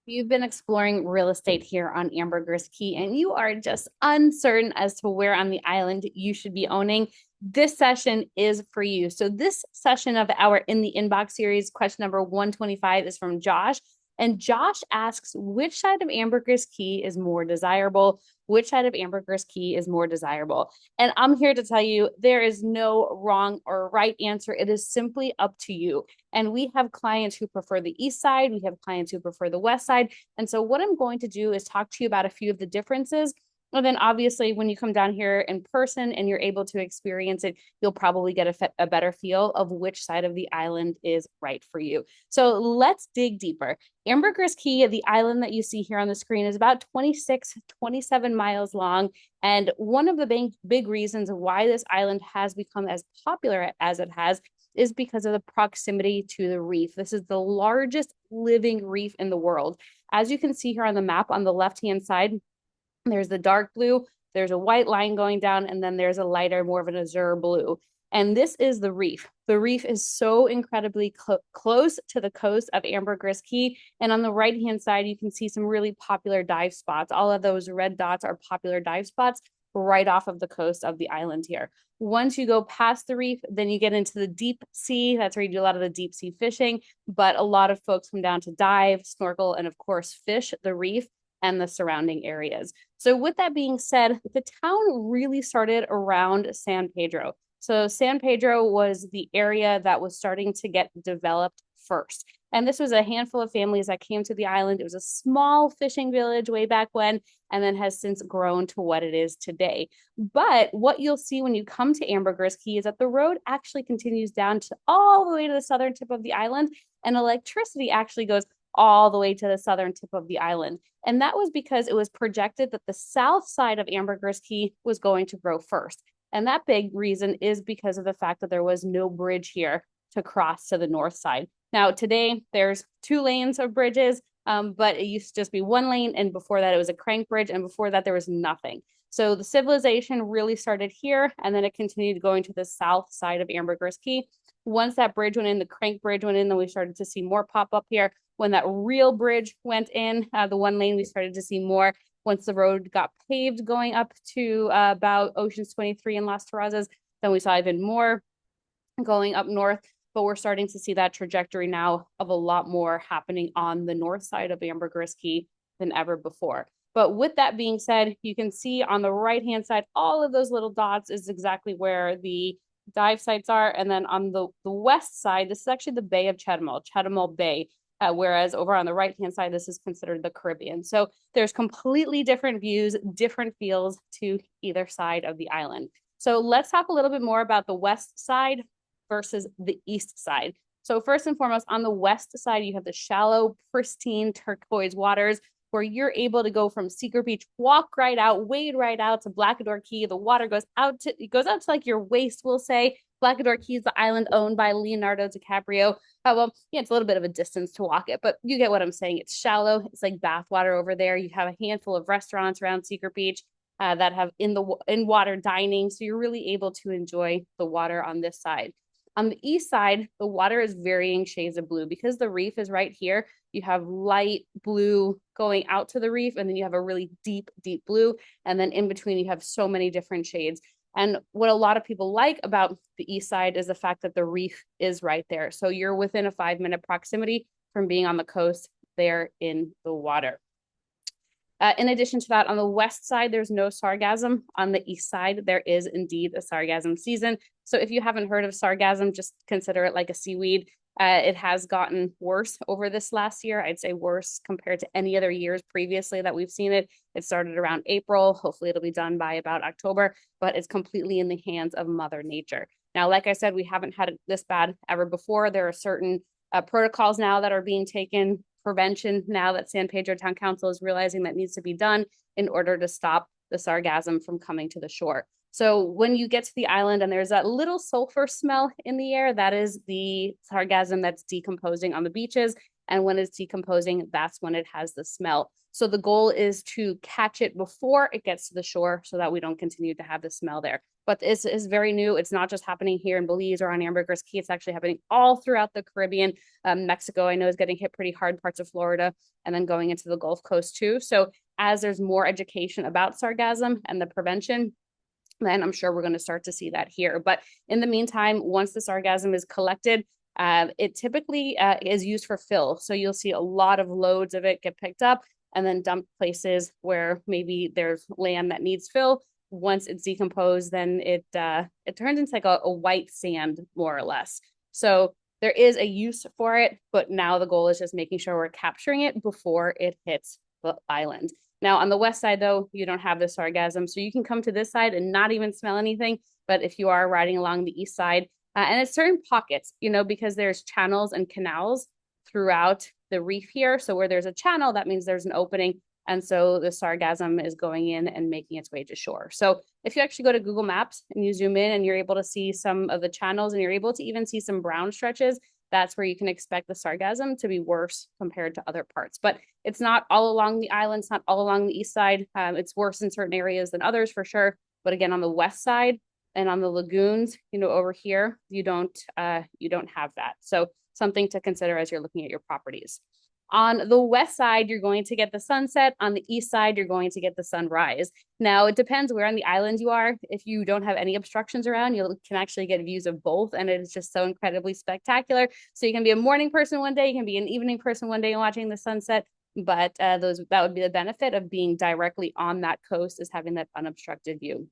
You've been exploring real estate here on Ambergris Caye, and you are just uncertain as to where on the island you should be owning. This session is for you. So, this session of our In the Inbox series, question number 125, is from Josh. And Josh asks, which side of Ambergris Caye is more desirable? Which side of Ambergris Caye is more desirable? And I'm here to tell you there is no wrong or right answer. It is simply up to you. And we have clients who prefer the east side. We have clients who prefer the west side. And so what I'm going to do is talk to you about a few of the differences. And then obviously when you come down here in person and you're able to experience it, you'll probably get a better feel of which side of the island is right for you. So let's dig deeper. Ambergris Caye, the island that you see here on the screen, is about 26, 27 miles long. And one of the big reasons why this island has become as popular as it has is because of the proximity to the reef. This is the largest living reef in the world. As you can see here on the map on the left-hand side, there's the dark blue, there's a white line going down, and then there's a lighter, more of an azure blue. And this is the reef. The reef is so incredibly close to the coast of Ambergris Caye. And on the right-hand side, you can see some really popular dive spots. All of those red dots are popular dive spots right off of the coast of the island here. Once you go past the reef, then you get into the deep sea. That's where you do a lot of the deep sea fishing. But a lot of folks come down to dive, snorkel, and of course, fish the reef and the surrounding areas. So with that being said, the town really started around San Pedro. So San Pedro was the area that was starting to get developed first. And this was a handful of families that came to the island. It was a small fishing village way back when, and then has since grown to what it is today. But what you'll see when you come to Ambergris Caye is that the road actually continues down to all the way to the southern tip of the island, and electricity actually goes all the way to the southern tip of the island. And that was because it was projected that the south side of Ambergris Caye was going to grow first. And that big reason is because of the fact that there was no bridge here to cross to the north side. Now, today there's 2 lanes of bridges, but it used to just be 1 lane. And before that, it was a crank bridge. And before that, there was nothing. So the civilization really started here, and then it continued going to the south side of Ambergris Caye. Once that bridge went in, the crank bridge went in, then we started to see more pop up here. When that real bridge went in, the 1 lane, we started to see more. Once the road got paved going up to about Oceans 23 and Las Terrazas, then we saw even more going up north. But we're starting to see that trajectory now of a lot more happening on the north side of Ambergris Caye than ever before. But with that being said, you can see on the right-hand side, all of those little dots is exactly where the dive sites are. And then on the west side, this is actually the Bay of Chetumal Bay. Whereas over on the right-hand side, this is considered the Caribbean. So there's completely different views, different feels to either side of the island. So let's talk a little bit more about the west side versus the east side. So first and foremost, on the west side, you have the shallow, pristine turquoise waters where you're able to go from Secret Beach, walk right out, wade right out to Blackador Caye. The water goes out to like your waist, we'll say. Blackador Caye is the island owned by Leonardo DiCaprio. Well, yeah, it's a little bit of a distance to walk it, but you get what I'm saying. It's shallow. It's like bathwater over there. You have a handful of restaurants around Secret Beach that have in water dining, so you're really able to enjoy the water on this side. On the east side, the water is varying shades of blue because the reef is right here. You have light blue going out to the reef, and then you have a really deep, deep blue. And then in between, you have so many different shades. And what a lot of people like about the east side is the fact that the reef is right there. So you're within a 5-minute proximity from being on the coast there in the water. In addition to that, on the west side, there's no sargassum. On the east side, there is indeed a sargassum season. So if you haven't heard of sargassum, just consider it like a seaweed. It has gotten worse over this last year. I'd say worse compared to any other years previously that we've seen it. It started around April. Hopefully it'll be done by about October, but it's completely in the hands of Mother Nature. Now, like I said, we haven't had it this bad ever before. There are certain protocols now that are being taken, prevention now that San Pedro Town Council is realizing that needs to be done in order to stop the sargassum from coming to the shore. So when you get to the island and there's that little sulfur smell in the air, that is the sargassum that's decomposing on the beaches. And when it's decomposing, that's when it has the smell. So the goal is to catch it before it gets to the shore so that we don't continue to have the smell there. but this is very new. It's not just happening here in Belize or on Ambergris Caye. It's actually happening all throughout the Caribbean. Mexico, I know, is getting hit pretty hard, parts of Florida, and then going into the Gulf Coast too. So as there's more education about sargassum and the prevention, then I'm sure we're going to start to see that here. But in the meantime, once the sargassum is collected, it typically is used for fill. So you'll see a lot of loads of it get picked up and then dumped places where maybe there's land that needs fill. Once it's decomposed, then it turns into like a white sand, more or less. So there is a use for it, but now the goal is just making sure we're capturing it before it hits the island. Now, on the west side, though, you don't have the sargassum, so you can come to this side and not even smell anything. But if you are riding along the east side, and it's certain pockets, because there's channels and canals throughout the reef here. So where there's a channel, that means there's an opening. And so the sargassum is going in and making its way to shore. So if you actually go to Google Maps and you zoom in and you're able to see some of the channels and you're able to even see some brown stretches, that's where you can expect the sargassum to be worse compared to other parts. But it's not all along the island. It's not all along the east side. It's worse in certain areas than others for sure. But again, on the west side and on the lagoons, over here, you don't have that. So something to consider as you're looking at your properties. On the west side, you're going to get the sunset. On the east side, you're going to get the sunrise. Now, it depends where on the island you are. If you don't have any obstructions around, you can actually get views of both, and it is just so incredibly spectacular. So you can be a morning person one day, you can be an evening person one day and watching the sunset, but that would be the benefit of being directly on that coast, is having that unobstructed view.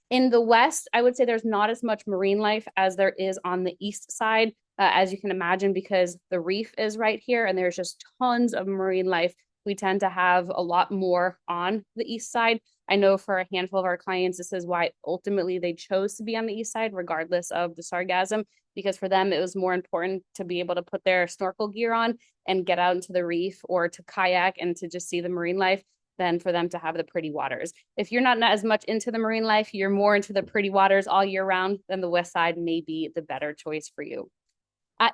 In the west, I would say there's not as much marine life as there is on the east side. As you can imagine, because the reef is right here and there's just tons of marine life, we tend to have a lot more on the east side. I know for a handful of our clients, this is why ultimately they chose to be on the east side, regardless of the sargassum, because for them, it was more important to be able to put their snorkel gear on and get out into the reef, or to kayak and to just see the marine life, than for them to have the pretty waters. If you're not as much into the marine life, you're more into the pretty waters all year round, then the west side may be the better choice for you.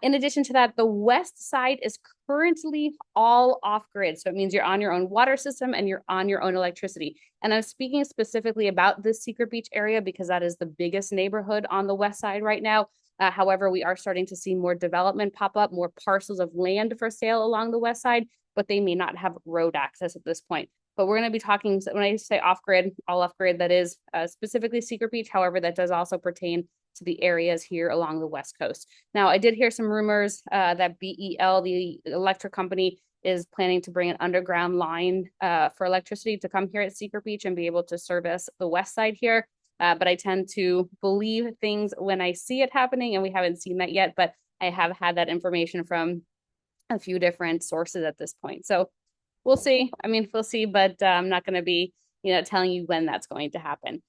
In addition to that, the west side is currently all off-grid. So it means you're on your own water system and you're on your own electricity. And I'm speaking specifically about this Secret Beach area because that is the biggest neighborhood on the west side right now. However, we are starting to see more development pop up, more parcels of land for sale along the west side, but they may not have road access at this point. But we're going to be talking, when I say off-grid, all off-grid, that is specifically Secret Beach. However, that does also pertain to the areas here along the West Coast. Now, I did hear some rumors that BEL, the electric company, is planning to bring an underground line for electricity to come here at Secret Beach and be able to service the west side here. But I tend to believe things when I see it happening, and we haven't seen that yet, but I have had that information from a few different sources at this point. So we'll see. We'll see, but I'm not going to be, telling you when that's going to happen.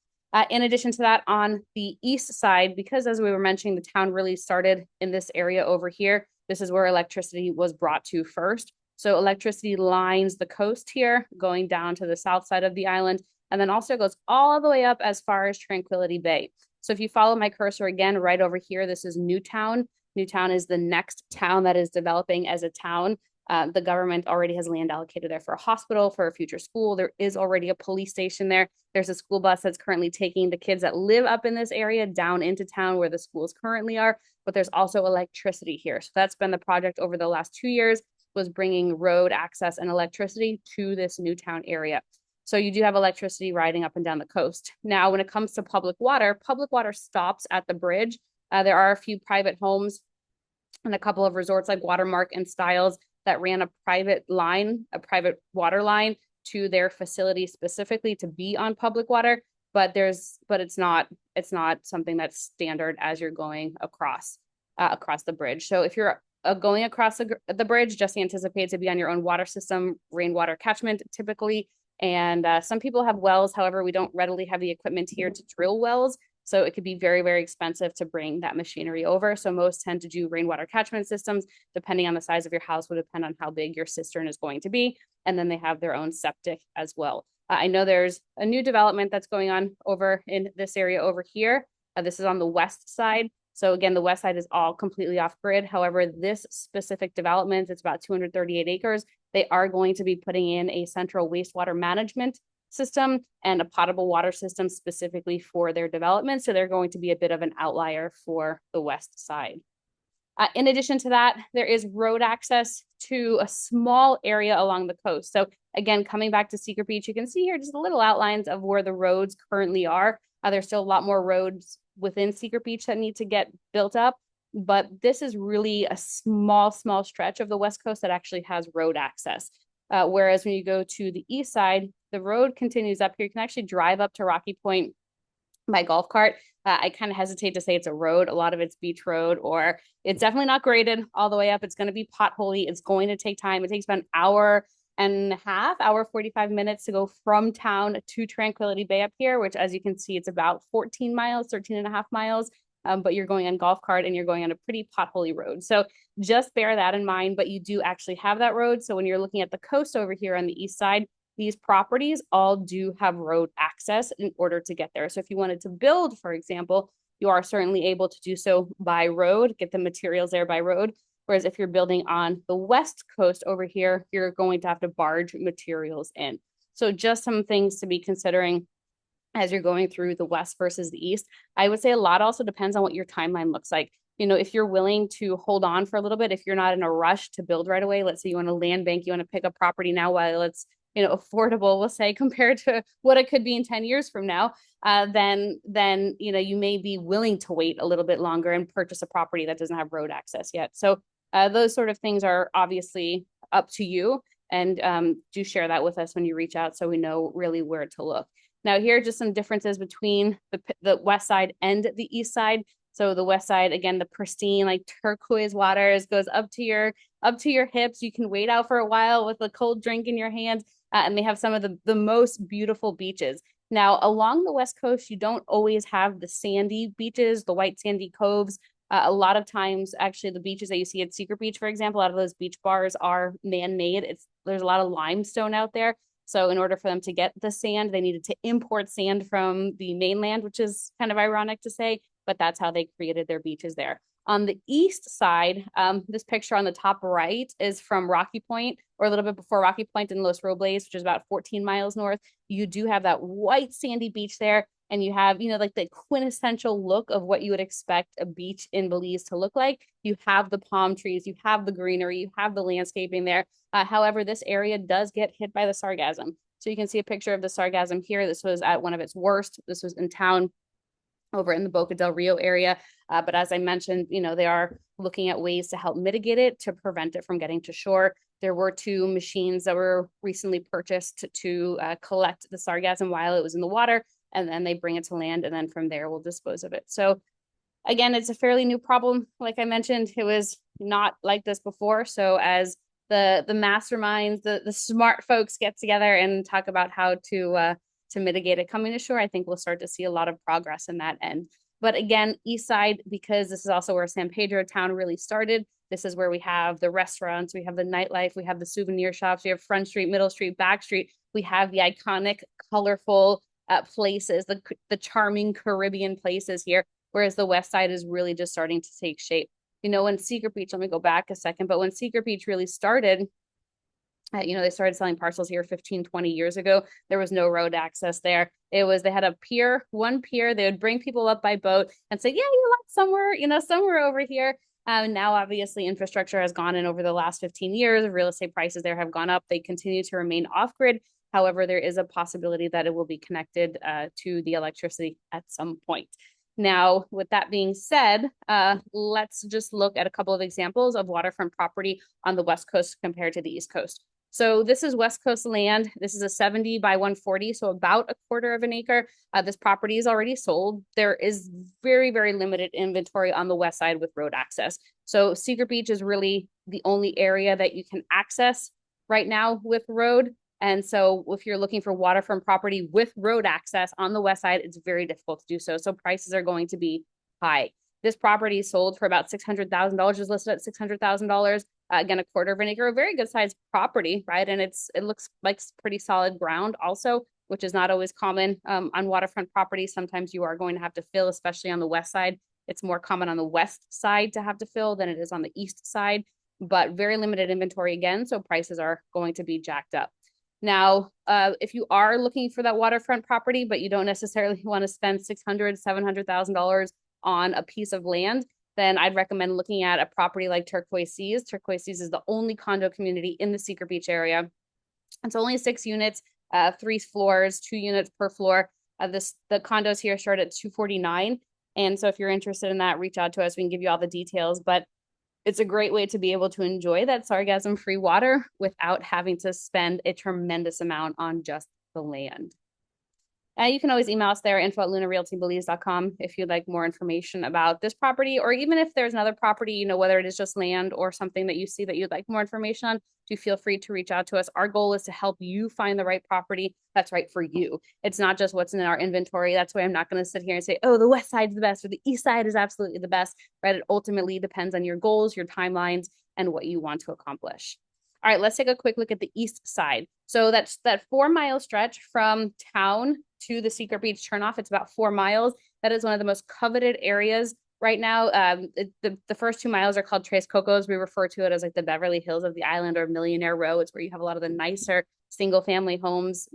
In addition to that, on the east side, because as we were mentioning, the town really started in this area over here. This is where electricity was brought to first. So electricity lines the coast here, going down to the south side of the island, and then also goes all the way up as far as Tranquility Bay. So if you follow my cursor again, right over here, this is Newtown. Newtown is the next town that is developing as a town. The government already has land allocated there for a hospital, for a future school. There is already a police station there. There's a school bus that's currently taking the kids that live up in this area down into town where the schools currently are, but there's also electricity here. So that's been the project over the last 2 years, was bringing road access and electricity to this Newtown area. So you do have electricity riding up and down the coast. Now, when it comes to public water stops at the bridge. There are a few private homes and a couple of resorts like Watermark and Styles that ran a private water line to their facility specifically to be on public water, but it's not something that's standard as you're going across the bridge. So if you're going across the bridge, just anticipate to be on your own water system, rainwater catchment typically. And some people have wells. However, we don't readily have the equipment here to drill wells. So it could be very, very expensive to bring that machinery over. So most tend to do rainwater catchment systems, depending on the size of your house, will depend on how big your cistern is going to be. And then they have their own septic as well. I know there's a new development that's going on over in this area over here. This is on the west side. So again, the west side is all completely off grid. However, this specific development, it's about 238 acres. They are going to be putting in a central wastewater management system and a potable water system specifically for their development. So they're going to be a bit of an outlier for the west side. In addition to that, there is road access to a small area along the coast. So again, coming back to Secret Beach, you can see here just a little outlines of where the roads currently are. There's still a lot more roads within Secret Beach that need to get built up, but this is really a small stretch of the West Coast that actually has road access. Whereas when you go to the east side, the road continues up here. You can actually drive up to Rocky Point by golf cart. I kind of hesitate to say it's a road. A lot of it's beach road, or it's definitely not graded all the way up. It's going to be potholy. It's going to take time. It takes about an hour and a half, hour, 45 minutes to go from town to Tranquility Bay up here, which as you can see, it's about 14 miles, 13 and a half miles. But you're going on golf cart and you're going on a pretty potholy road. So just bear that in mind, but you do actually have that road. So when you're looking at the coast over here on the east side, these properties all do have road access in order to get there. So if you wanted to build, for example, you are certainly able to do so by road, get the materials there by road. Whereas if you're building on the west coast over here, you're going to have to barge materials in. So just some things to be considering as you're going through the west versus the east. I would say a lot also depends on what your timeline looks like. You know, if you're willing to hold on for a little bit, if you're not in a rush to build right away, let's say you want a land bank, you want to pick up property now while it's, you know, affordable, we'll say, compared to what it could be in 10 years from now, then, you know, you may be willing to wait a little bit longer and purchase a property that doesn't have road access yet. So those sort of things are obviously up to you, and do share that with us when you reach out so we know really where to look. Now, here are just some differences between the west side and the east side. So the west side, again, the pristine, like turquoise waters goes up to your hips. You can wait out for a while with a cold drink in your hand, and they have some of the most beautiful beaches. Now, along the west coast, you don't always have the sandy beaches, the white sandy coves. A lot of times, actually, the beaches that you see at Secret Beach, for example, a lot of those beach bars are man-made. There's a lot of limestone out there. So in order for them to get the sand, they needed to import sand from the mainland, which is kind of ironic to say, but that's how they created their beaches there. On the east side, this picture on the top right is from Rocky Point, or a little bit before Rocky Point in Los Robles, which is about 14 miles north. You do have that white sandy beach there, and you have, you know, like the quintessential look of what you would expect a beach in Belize to look like. You have the palm trees, you have the greenery, you have the landscaping there. However, this area does get hit by the sargassum. So you can see a picture of the sargassum here. This was at one of its worst. This was in town over in the Boca del Rio area. But as I mentioned, you know, they are looking at ways to help mitigate it, to prevent it from getting to shore. There were 2 machines that were recently purchased to collect the sargassum while it was in the water, and then they bring it to land, and then from there we'll dispose of it. So again, it's a fairly new problem. Like I mentioned, it was not like this before. So as the masterminds, the smart folks get together and talk about how to mitigate it coming to shore, I think we'll start to see a lot of progress in that end. But again, east side, because this is also where San Pedro town really started. This is where we have the restaurants, we have the nightlife, we have the souvenir shops, we have Front Street, Middle Street, Back Street. We have the iconic, colorful places, the charming Caribbean places here, whereas the west side is really just starting to take shape. You know, when Secret Beach, let me go back a second, but when Secret Beach really started, you know, they started selling parcels here 15, 20 years ago. There was no road access there. They had a pier, one pier. They would bring people up by boat and say, yeah, you left somewhere, you know, somewhere over here. Now, obviously, infrastructure has gone in over the last 15 years. Real estate prices there have gone up. They continue to remain off grid. However, there is a possibility that it will be connected to the electricity at some point. Now, with that being said, let's just look at a couple of examples of waterfront property on the West Coast compared to the East Coast. So this is West Coast land. This is a 70 by 140, so about a quarter of an acre. This property is already sold. There is very, very limited inventory on the west side with road access. So Secret Beach is really the only area that you can access right now with road. And so if you're looking for waterfront property with road access on the west side, it's very difficult to do so. So prices are going to be high. This property sold for about $600,000, is listed at $600,000. Again, a quarter of an acre, a very good sized property, right? And it looks like pretty solid ground also, which is not always common on waterfront property. Sometimes you are going to have to fill, especially on the west side. It's more common on the west side to have to fill than it is on the east side, but very limited inventory again. So prices are going to be jacked up. Now, if you are looking for that waterfront property, but you don't necessarily want to spend $600,000, $700,000 on a piece of land, then I'd recommend looking at a property like Turquoise Seas. Turquoise Seas is the only condo community in the Secret Beach area. It's only 6 units, 3 floors, 2 units per floor. The condos here start at $249,000. And so if you're interested in that, reach out to us. We can give you all the details. But it's a great way to be able to enjoy that sargassum-free water without having to spend a tremendous amount on just the land. You can always email us there, info@lunarealtybelize.com, if you'd like more information about this property, or even if there's another property, whether it is just land or something that you see that you'd like more information on, do feel free to reach out to us. Our goal is to help you find the right property that's right for you. It's not just what's in our inventory. That's why I'm not going to sit here and say, oh, the west side's the best or the east side is absolutely the best, right? It ultimately depends on your goals, your timelines, and what you want to accomplish. All right, let's take a quick look at the east side. So that's that 4 mile stretch from town to the Secret Beach turnoff. It's about 4 miles. That is one of the most coveted areas right now. The first 2 miles are called Tres Cocos. We refer to it as like the Beverly Hills of the island, or Millionaire Row. It's where you have a lot of the nicer single family homes,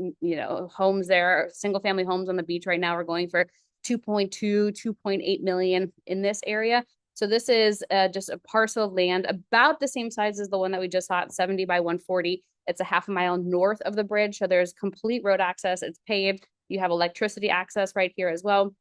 homes there. Single family homes on the beach right now are going for 2.2, 2.8 million in this area. So this is just a parcel of land about the same size as the one that we just saw at 70 by 140. It's a half a mile north of the bridge. So there's complete road access. It's paved. You have electricity access right here as well.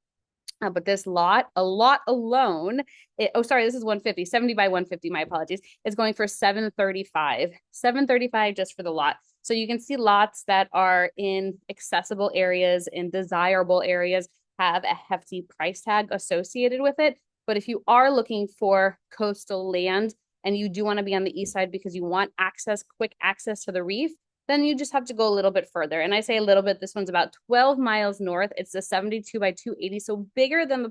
But this lot alone, this is 150, 70 by 150, my apologies. It's going for 735, 735 just for the lot. So you can see lots that are in accessible areas, in desirable areas, have a hefty price tag associated with it. But if you are looking for coastal land and you do want to be on the east side because you want quick access to the reef, then you just have to go a little bit further. And I say a little bit, this one's about 12 miles north. It's the 72 by 280, so bigger than the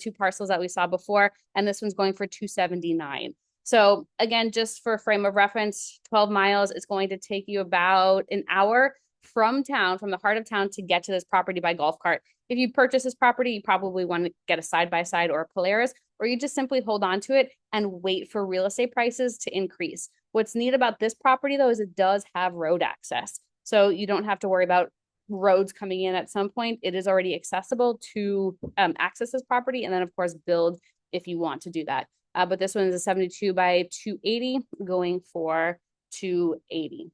2 parcels that we saw before. And this one's going for 279. So again, just for a frame of reference, 12 miles, it's going to take you about an hour from the heart of town, to get to this property by golf cart. If you purchase this property, you probably want to get a side-by-side or a Polaris, or you just simply hold on to it and wait for real estate prices to increase. What's neat about this property, though, is it does have road access. So you don't have to worry about roads coming in at some point. It is already accessible to access this property, and then, of course, build if you want to do that. But this one is a 72 by 280 going for 280.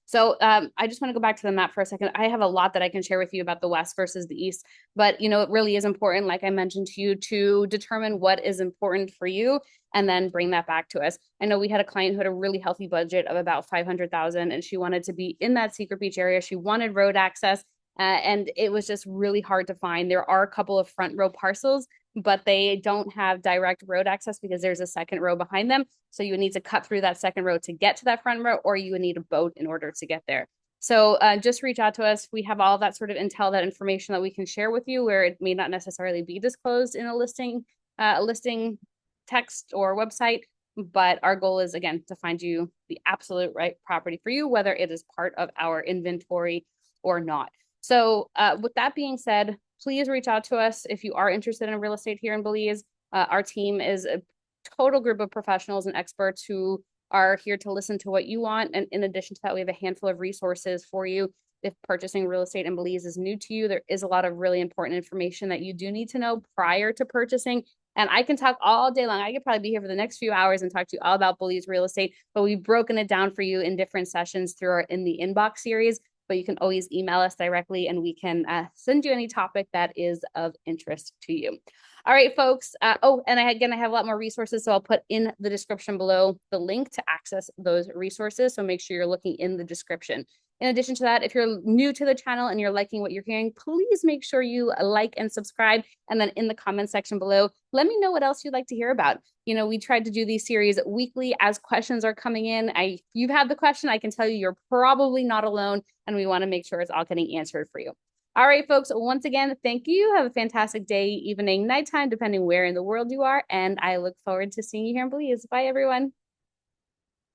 So I just want to go back to the map for a second. I have a lot that I can share with you about the West versus the East, but it really is important, like I mentioned to you, to determine what is important for you and then bring that back to us. I know we had a client who had a really healthy budget of about 500,000, and she wanted to be in that Secret Beach area. She wanted road access, and it was just really hard to find. There are a couple of front row parcels, but they don't have direct road access because there's a second row behind them. So you would need to cut through that second row to get to that front row, or you would need a boat in order to get there. So just reach out to us. We have all that sort of intel, that information that we can share with you, where it may not necessarily be disclosed in a listing text or website. But our goal is, again, to find you the absolute right property for you, whether it is part of our inventory or not. So with that being said, please reach out to us if you are interested in real estate here in Belize. Our team is a total group of professionals and experts who are here to listen to what you want. And in addition to that, we have a handful of resources for you. If purchasing real estate in Belize is new to you, there is a lot of really important information that you do need to know prior to purchasing. And I can talk all day long. I could probably be here for the next few hours and talk to you all about Belize real estate, but we've broken it down for you in different sessions through our In the Inbox series. But you can always email us directly, and we can send you any topic that is of interest to you. All right, folks. And I have a lot more resources, so I'll put in the description below the link to access those resources. So make sure you're looking in the description. In addition to that, if you're new to the channel and you're liking what you're hearing, please make sure you like and subscribe. And then in the comment section below, let me know what else you'd like to hear about. We tried to do these series weekly as questions are coming in. You've had the question, I can tell you you're probably not alone, and we want to make sure it's all getting answered for you. All right, folks, once again, thank you. Have a fantastic day, evening, nighttime, depending where in the world you are. And I look forward to seeing you here in Belize. Bye, everyone.